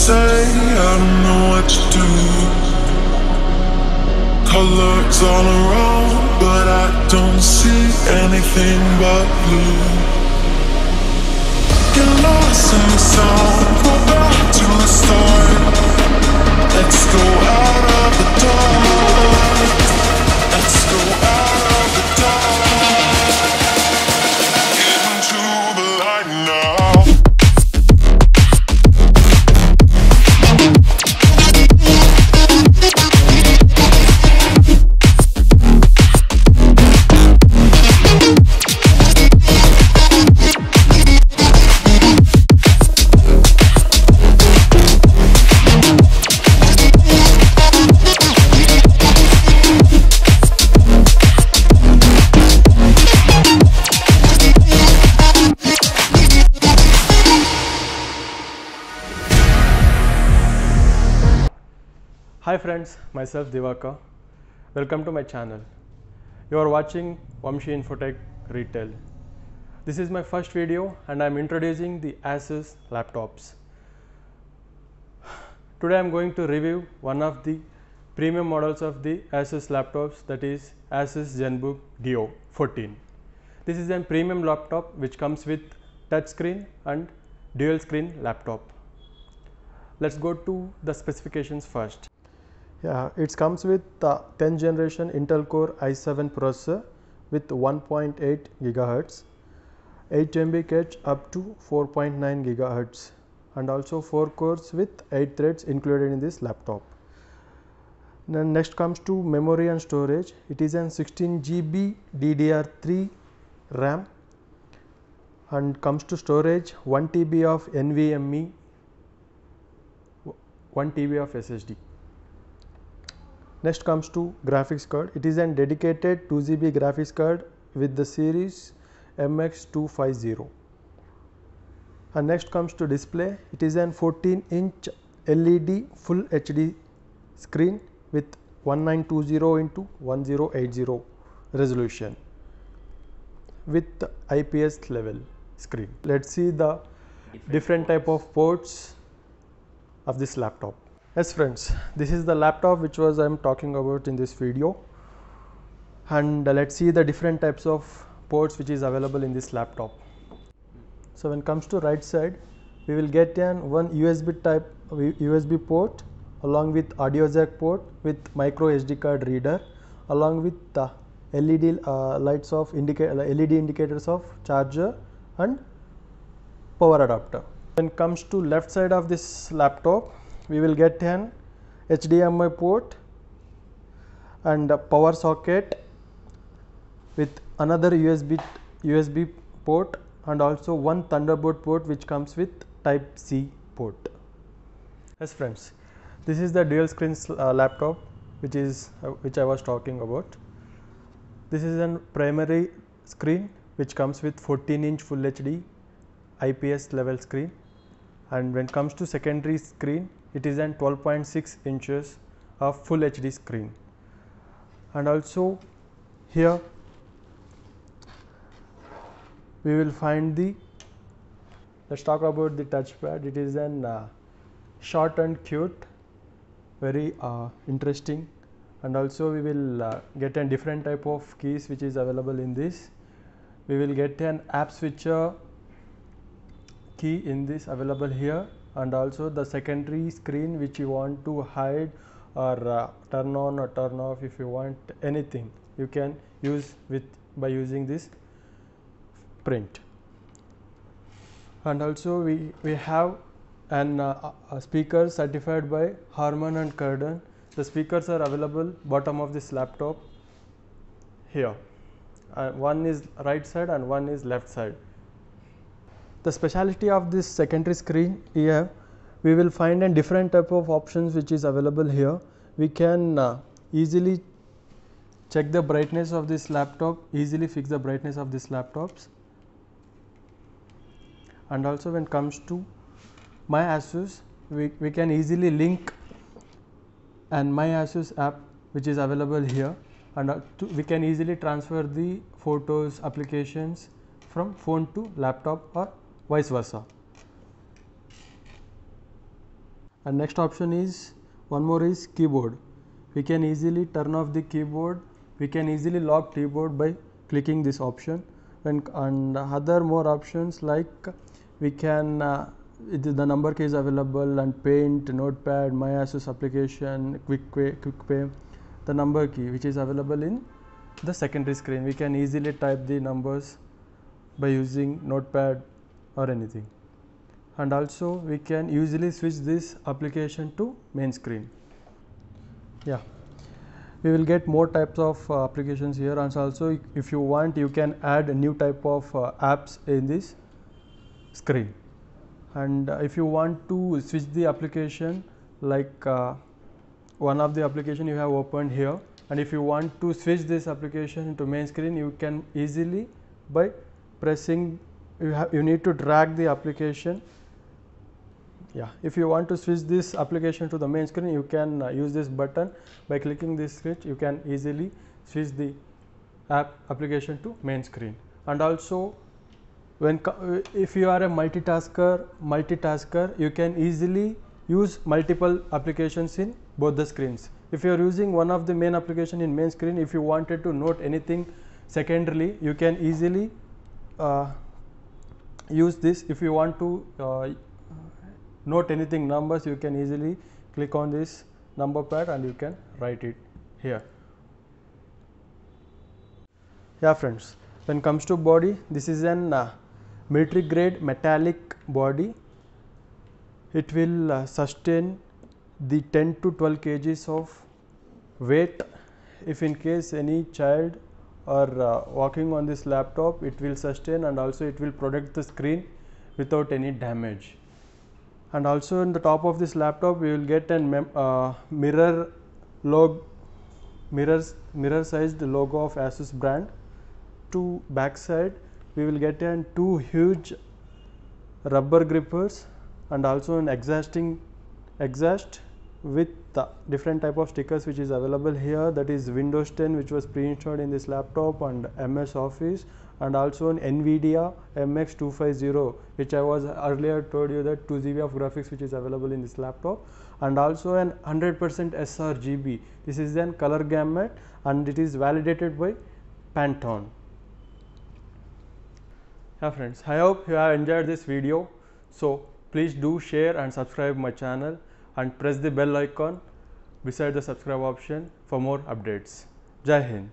say I don't know what to do. Colors all around, but I don't see anything but blue. Get lost in the sound, go back to the start. Let's go out of the dark. Let's go out of the dark. Get into the light now. Hi friends, myself Divaka. Welcome to my channel. You are watching Vamshi Infotech Retail. This is my first video and I am introducing the Asus laptops. Today I am going to review one of the premium models of the Asus laptops, that is Asus ZenBook Duo 14. This is a premium laptop which comes with touchscreen and dual screen laptop. Let's go to the specifications first. Yeah, it comes with 10th generation Intel Core i7 processor with 1.8 GHz, 8 MB cache up to 4.9 GHz, and also 4 cores with 8 threads included in this laptop. Then next comes to memory and storage. It is an 16 GB DDR3 RAM and comes to storage 1 TB of NVMe, 1 TB of SSD. Next comes to graphics card. It is a dedicated 2 GB graphics card with the series MX250. And next comes to display. It is an 14-inch LED Full HD screen with 1920 into 1080 resolution with IPS level screen. Let's see the different type of ports of this laptop. Yes friends, this is the laptop which I am talking about in this video, and let's see the different types of ports which is available in this laptop. So when it comes to right side, we will get one USB type USB port along with audio jack port with micro SD card reader, along with the LED lights of LED indicators of charger and power adapter. When it comes to left side of this laptop, we will get an HDMI port and a power socket with another USB port, and also one Thunderbolt port which comes with Type C port. Yes friends, this is the dual screen laptop which I was talking about. This is a primary screen which comes with 14-inch Full HD IPS level screen, and when it comes to secondary screen, it is an 12.6 inches of Full HD screen. And also here we will find let's talk about the touchpad. It is an short and cute, very interesting, and also we will get a different type of keys which is available in this. We will get an app switcher key in this available here, and also the secondary screen which you want to hide or turn on or turn off. If you want anything, you can use by using this print. And also we have a speaker certified by Harman and Kardon. The speakers are available bottom of this laptop here. One is right side and one is left side. The specialty of this secondary screen here, we will find a different type of options which is available here. We can easily check the brightness of this laptop, easily fix the brightness of these laptops. And also when it comes to My Asus, we can easily link an My Asus app which is available here, and we can easily transfer the photos, applications from phone to laptop or vice versa. And next option is, one more is keyboard. We can easily turn off the keyboard. We can easily lock keyboard by clicking this option. And other more options like we can the number key is available, and Paint, Notepad, My ASUS application, Quick Pay, the number key which is available in the secondary screen. We can easily type the numbers by using Notepad or anything. And also we can easily switch this application to main screen. Yeah, we will get more types of applications here, and also if you want you can add a new type of apps in this screen. And if you want to switch the application, like one of the application you have opened here, and if you want to switch this application into main screen, you can easily by pressing, you need to drag the application. Yeah, if you want to switch this application to the main screen, you can use this button. By clicking this switch, you can easily switch the application to main screen. And also if you are a multitasker, you can easily use multiple applications in both the screens. If you are using one of the main application in main screen, if you wanted to note anything secondarily, you can easily use this. If you want to note anything numbers, you can easily click on this number pad and you can write it here. Yeah friends, when it comes to body, this is an military grade metallic body. It will sustain the 10 to 12 kgs of weight. If in case any child are walking on this laptop, it will sustain, and also it will protect the screen without any damage. And also in the top of this laptop we will get an mirror sized logo of ASUS brand. To backside we will get two huge rubber grippers, and also an exhaust with different type of stickers which is available here, that is Windows 10 which was pre-installed in this laptop, and MS Office, and also an NVIDIA MX250 which I was earlier told you that 2 GB of graphics which is available in this laptop, and also an 100% sRGB. This is then color gamut and it is validated by Pantone. Yeah friends, I hope you have enjoyed this video. So please do share and subscribe my channel, and press the bell icon beside the subscribe option for more updates. Jai Hind.